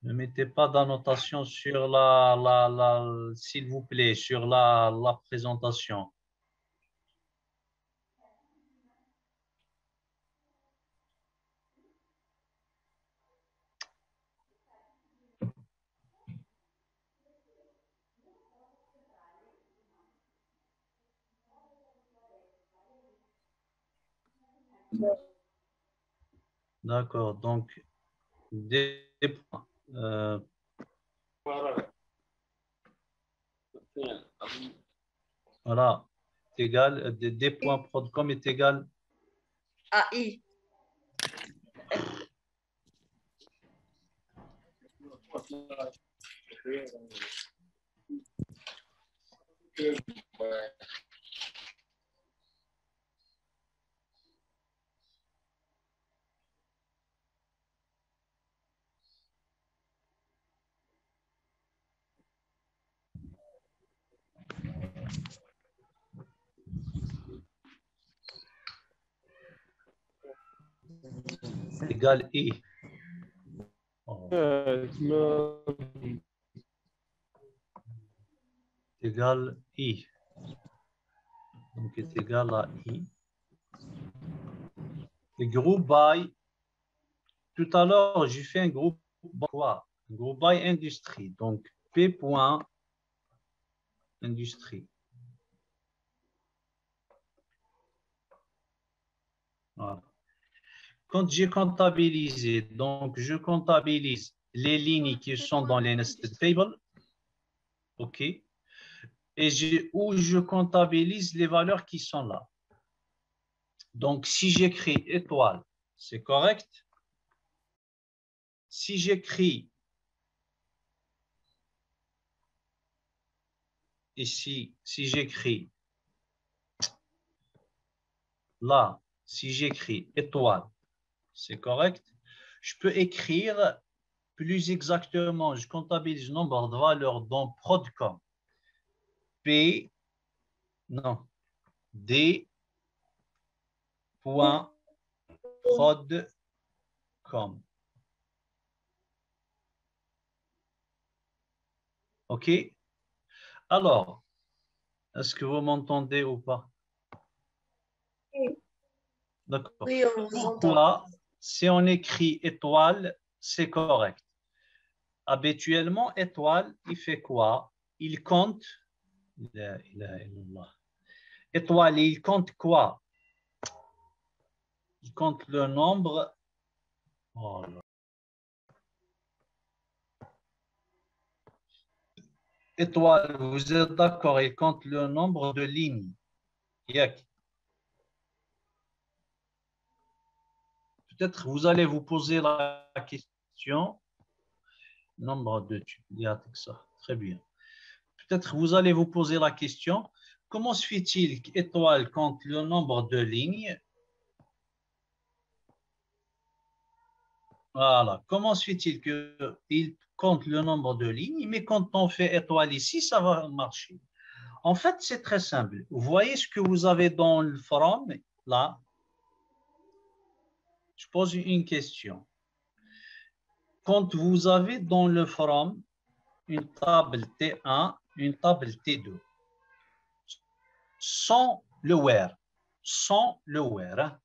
Ne mettez pas d'annotation sur s'il vous plaît, sur la présentation. D'accord, donc des points. Voilà, égal, des points Prodcom est égal AI. I. Oh. Égal I. Donc est égal à I. Et groupe by, tout à l'heure, j'ai fait un groupe quoi? Groupe by industrie. Donc P point industrie. Voilà. Quand j'ai comptabilisé, donc je comptabilise les lignes qui sont dans les nested tables. OK. Et où je comptabilise les valeurs qui sont là. Donc, si j'écris étoile, c'est correct. Si j'écris ici, si j'écris là, si j'écris étoile, c'est correct. Je peux écrire plus exactement, je comptabilise le nombre de valeurs dans Prodcom. P, non, D, point, Prodcom. OK? Alors, est-ce que vous m'entendez ou pas? Oui. D'accord. Oui, on vous entend. Pourquoi, si on écrit étoile, c'est correct. Habituellement, étoile, il fait quoi? Il compte. Étoile, il compte quoi? Il compte le nombre. Oh là. Étoile, vous êtes d'accord, il compte le nombre de lignes. Peut-être vous allez vous poser la question. Nombre de ça. Très bien. Peut-être vous allez vous poser la question. Comment se fait-il qu'étoile compte le nombre de lignes? Voilà. Comment se fait-il qu'il compte le nombre de lignes, mais quand on fait étoile ici, ça va marcher? En fait, c'est très simple. Vous voyez ce que vous avez dans le forum, là? Je pose une question. Quand vous avez dans le forum une table T1, une table T2, sans le where, hein.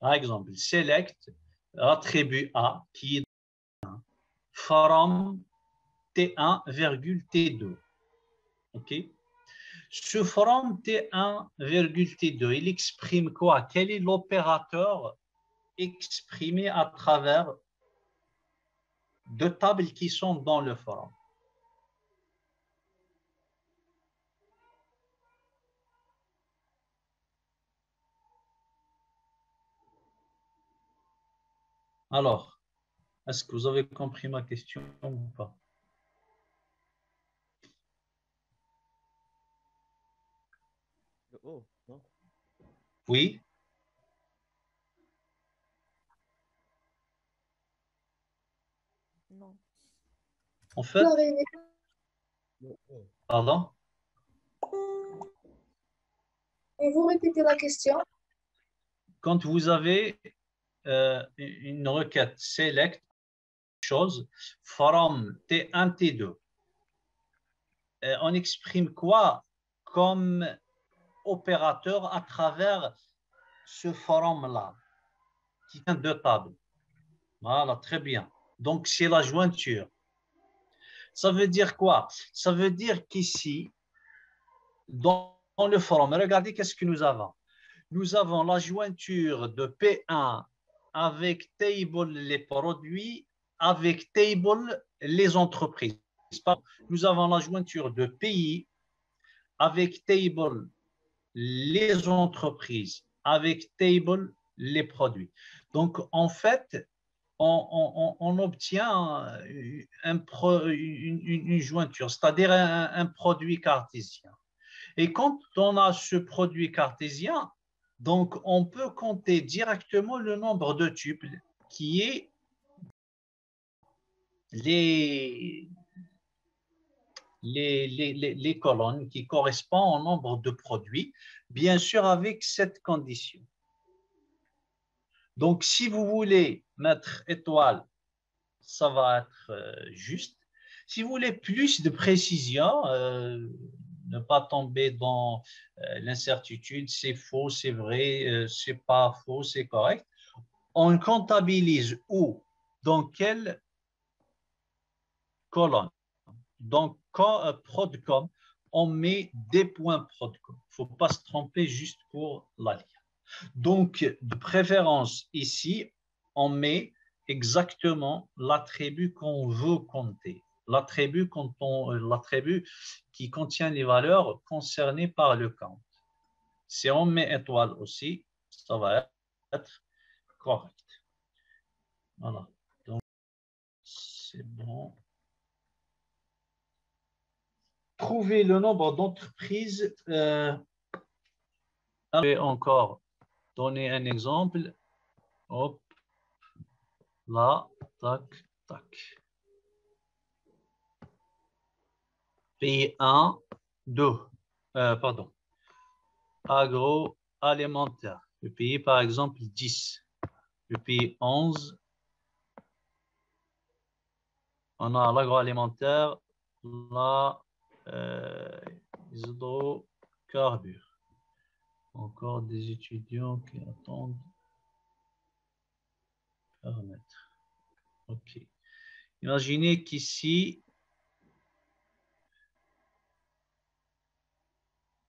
Par exemple, select attribut A qui est forum T1, T2. OK? Ce forum T1, T2, il exprime quoi? Quel est l'opérateur exprimé à travers deux tables qui sont dans le forum? Alors, est-ce que vous avez compris ma question ou pas? Oh, non. Oui? Non. En fait, pardon? Et vous répétez la question? Quand vous avez une requête select chose, from T1, T2. On exprime quoi comme opérateur à travers ce forum-là, qui vient de table. Voilà, très bien. Donc, c'est la jointure. Ça veut dire quoi? Ça veut dire qu'ici, dans le forum, regardez qu'est-ce que nous avons. Nous avons la jointure de P1 avec table les produits, avec table les entreprises. Nous avons la jointure de pays avec table les entreprises, avec table les produits. Donc, en fait, on obtient une jointure, c'est-à-dire un produit cartésien. Et quand on a ce produit cartésien, donc on peut compter directement le nombre de tuples qui est les colonnes qui correspondent au nombre de produits, bien sûr avec cette condition. Donc, si vous voulez mettre étoile, ça va être juste. Si vous voulez plus de précision, ne pas tomber dans l'incertitude, c'est faux, c'est vrai, c'est pas faux, c'est correct. On comptabilise où, dans quelle colonne. Donc, quand Prodcom, on met des points Prodcom. Il ne faut pas se tromper juste pour la lire. Donc, de préférence, ici, on met exactement l'attribut qu'on veut compter. L'attribut qui contient les valeurs concernées par le compte. Si on met étoile aussi, ça va être correct. Voilà. Donc, c'est bon. Trouver le nombre d'entreprises. Je vais encore donner un exemple. Hop. Là, tac, tac. Pays 1, 2. Pardon. Agroalimentaire. Le pays, par exemple, 10. Le pays 11. On a l'agroalimentaire, là, hydrocarbures. Encore des étudiants qui attendent. Paramètres. OK. Imaginez qu'ici,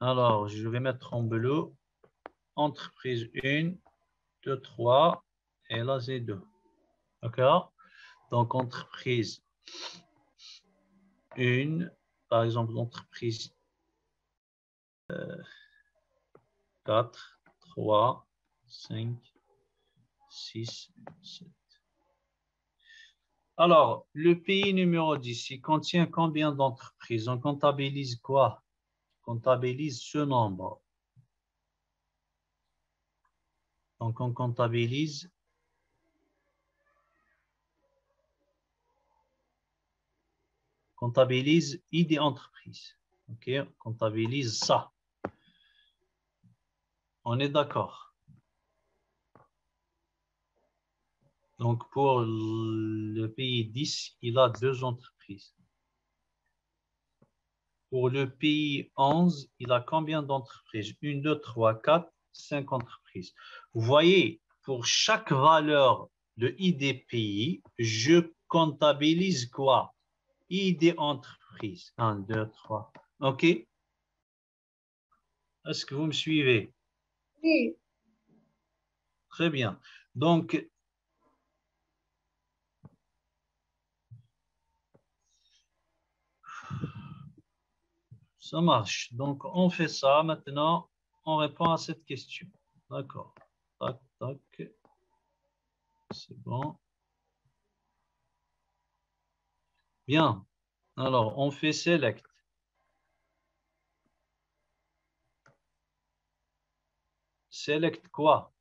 alors, je vais mettre en bleu, entreprise 1, 2, 3, et là, c'est 2. D'accord? Donc, entreprise 1, par exemple, l'entreprise 4, 3, 5, 6, 7. Alors, le pays numéro 10, il contient combien d'entreprises? On comptabilise quoi? On comptabilise ce nombre. Donc, on comptabilise ID entreprise. OK, on comptabilise ça. On est d'accord. Donc, pour le pays 10, il a 2 entreprises. Pour le pays 11, il a combien d'entreprises? 1, 2, 3, 4, 5 entreprises. Vous voyez, pour chaque valeur de ID pays, je comptabilise quoi? ID entreprise. 1, 2, 3. OK? Est-ce que vous me suivez? Oui. Très bien. Donc, ça marche. Donc, on fait ça. Maintenant, on répond à cette question. D'accord. Tac, tac. C'est bon. Bien. Alors, on fait select. Select quoi?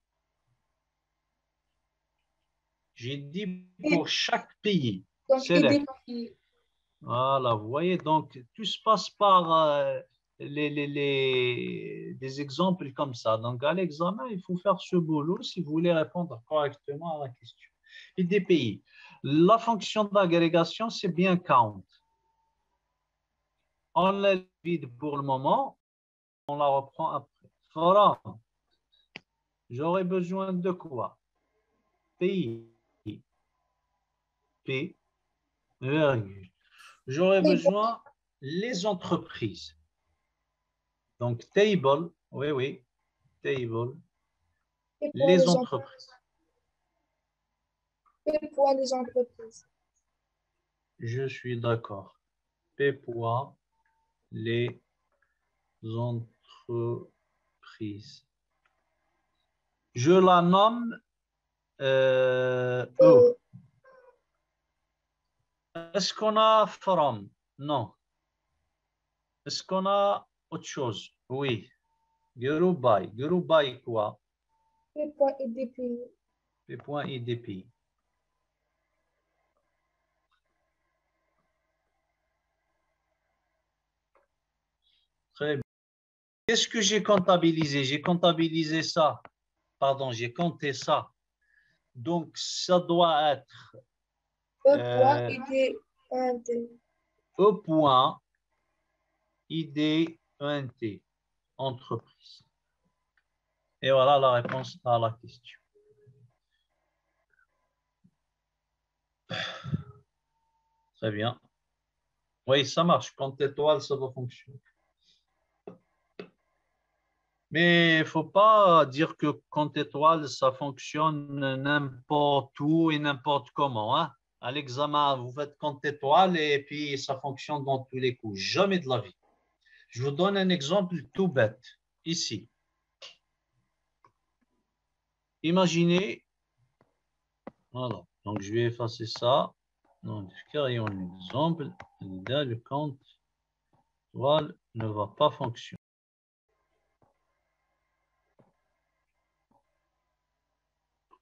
J'ai dit pour chaque pays. Donc, Select. ID. Voilà, vous voyez, donc tout se passe par des exemples comme ça. Donc, à l'examen, il faut faire ce boulot si vous voulez répondre correctement à la question. Et des pays. La fonction d'agrégation, c'est bien count. On la vide pour le moment, on la reprend après. Voilà. J'aurais besoin de quoi? Pays. P, virgule. J'aurais besoin les entreprises. Donc, table, oui, oui, table, les entreprises. P point les entreprises. Je suis d'accord. P point les entreprises. Je la nomme E. Est-ce qu'on a from? Non. Est-ce qu'on a autre chose? Oui. Group by. Group by quoi? P point IDP. P point IDP. Très bien. Qu'est-ce que j'ai comptabilisé? J'ai comptabilisé ça. Pardon, j'ai compté ça. Donc, ça doit être E point ID ENT. E point ID ENT, entreprise. Et voilà la réponse à la question. Très bien. Oui, ça marche. Compte étoile, ça va fonctionner. Mais il ne faut pas dire que compte étoile, ça fonctionne n'importe où et n'importe comment. Hein? À l'examen, vous faites compte étoile et puis ça fonctionne dans tous les coups. Jamais de la vie. Je vous donne un exemple tout bête. Ici. Imaginez, voilà, donc je vais effacer ça. Donc, créons un exemple. Là, le compte étoile ne va pas fonctionner.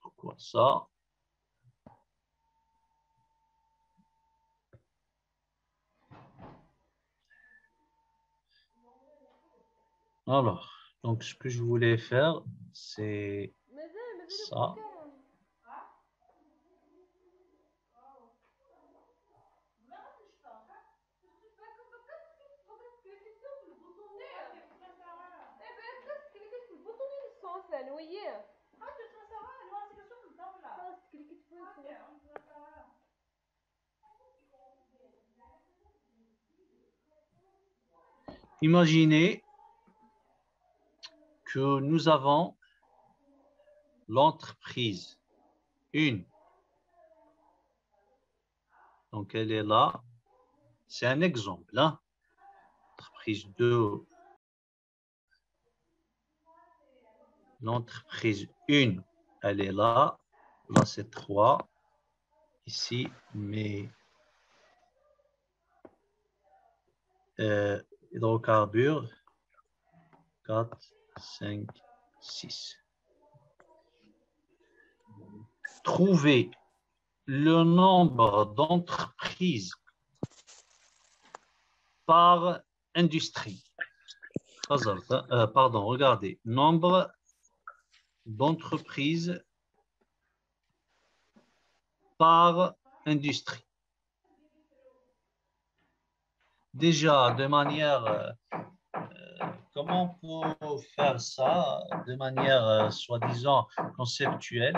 Pourquoi ça? Alors, donc ce que je voulais faire, c'est ça. Imaginez que nous avons l'entreprise 1. Donc, elle est là. C'est un exemple. Hein? Entreprise 2. L'entreprise 1, elle est là. Là, c'est 3. Ici, mes hydrocarbures. 4, 5, 6. Trouver le nombre d'entreprises par industrie. Pardon, regardez. Nombre d'entreprises par industrie. Déjà, de manière, comment on peut faire ça de manière soi-disant conceptuelle?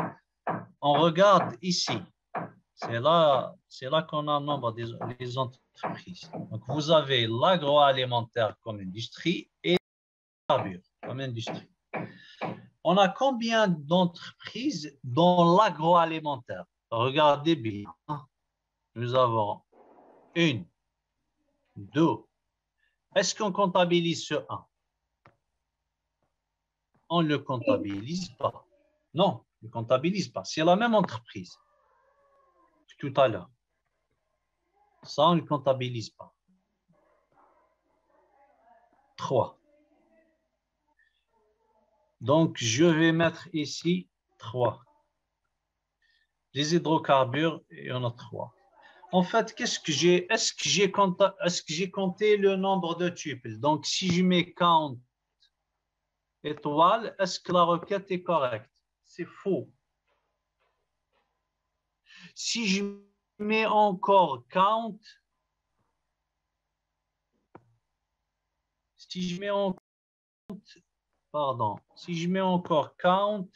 On regarde ici. C'est là qu'on a le nombre des entreprises. Donc, vous avez l'agroalimentaire comme industrie et l'agriculture comme industrie. On a combien d'entreprises dans l'agroalimentaire? Regardez bien. Nous avons 1, 2. Est-ce qu'on comptabilise ce 1? On ne le comptabilise pas. Non, on ne le comptabilise pas. C'est la même entreprise que tout à l'heure. Ça, on ne le comptabilise pas. 3. Donc, je vais mettre ici 3. Les hydrocarbures, il y en a 3. En fait, qu'est-ce que j'ai? Est-ce que j'ai compté le nombre de tuples? Donc, si je mets count étoile, est-ce que la requête est correcte? C'est faux. Si je mets encore count, si je mets en pardon, si je mets encore count,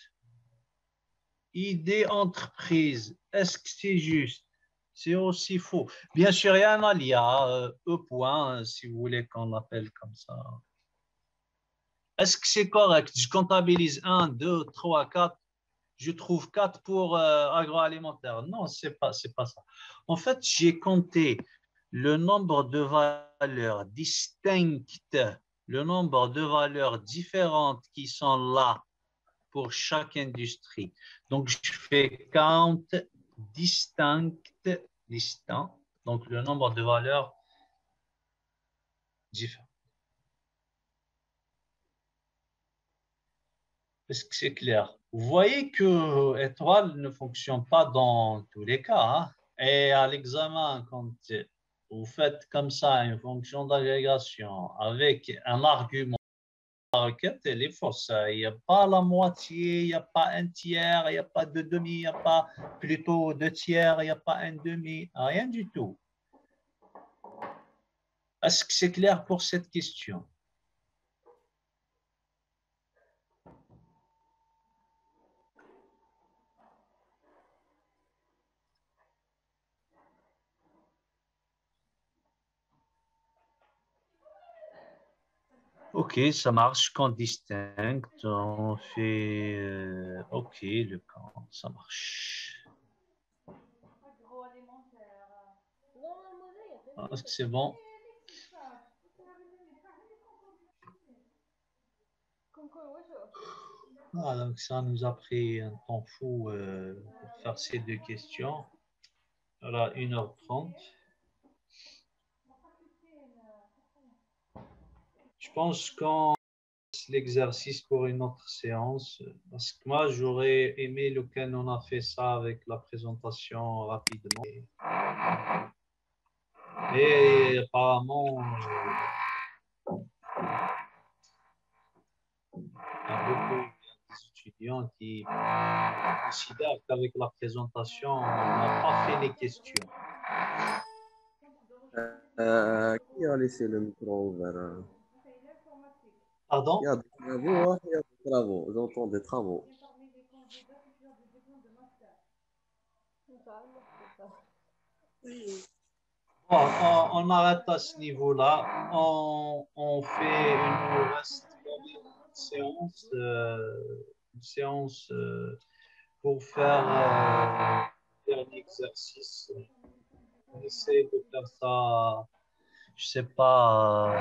idée entreprise, est-ce que c'est juste? C'est aussi faux. Bien sûr, il y a un alia, E point, si vous voulez qu'on appelle comme ça. Est-ce que c'est correct? Je comptabilise 1, 2, 3, 4. Je trouve 4 pour agroalimentaire. Non, c'est pas ça. En fait, j'ai compté le nombre de valeurs distinctes, le nombre de valeurs différentes qui sont là pour chaque industrie. Donc, je fais count distant, donc le nombre de valeurs différentes. Est-ce que c'est clair? Vous voyez que étoile ne fonctionne pas dans tous les cas, hein? Et à l'examen, quand vous faites comme ça une fonction d'agrégation avec un argument, la requête, elle est fausse. Il n'y a pas la moitié, il n'y a pas un tiers, il n'y a pas de demi, il n'y a pas plutôt deux tiers, il n'y a pas un demi, rien du tout. Est-ce que c'est clair pour cette question? Ok, ça marche. Quand distinct, on fait ok, le camp, ça marche. Est-ce que c'est bon? Ah, donc ça nous a pris un temps fou pour faire ces deux questions. Voilà, 1h30. Je pense qu'on laisse l'exercice pour une autre séance. Parce que moi, j'aurais aimé lequel on a fait ça avec la présentation rapidement. Et apparemment, il y a beaucoup d'étudiants qui considèrent qu'avec la présentation, on n'a pas fait les questions. Qui a laissé le micro ouvert? Pardon? Il y a des travaux, hein, il y a des travaux. J'entends des travaux. Bon, on arrête à ce niveau-là. On fait une séance pour faire un exercice. On essaie de faire ça, je sais pas,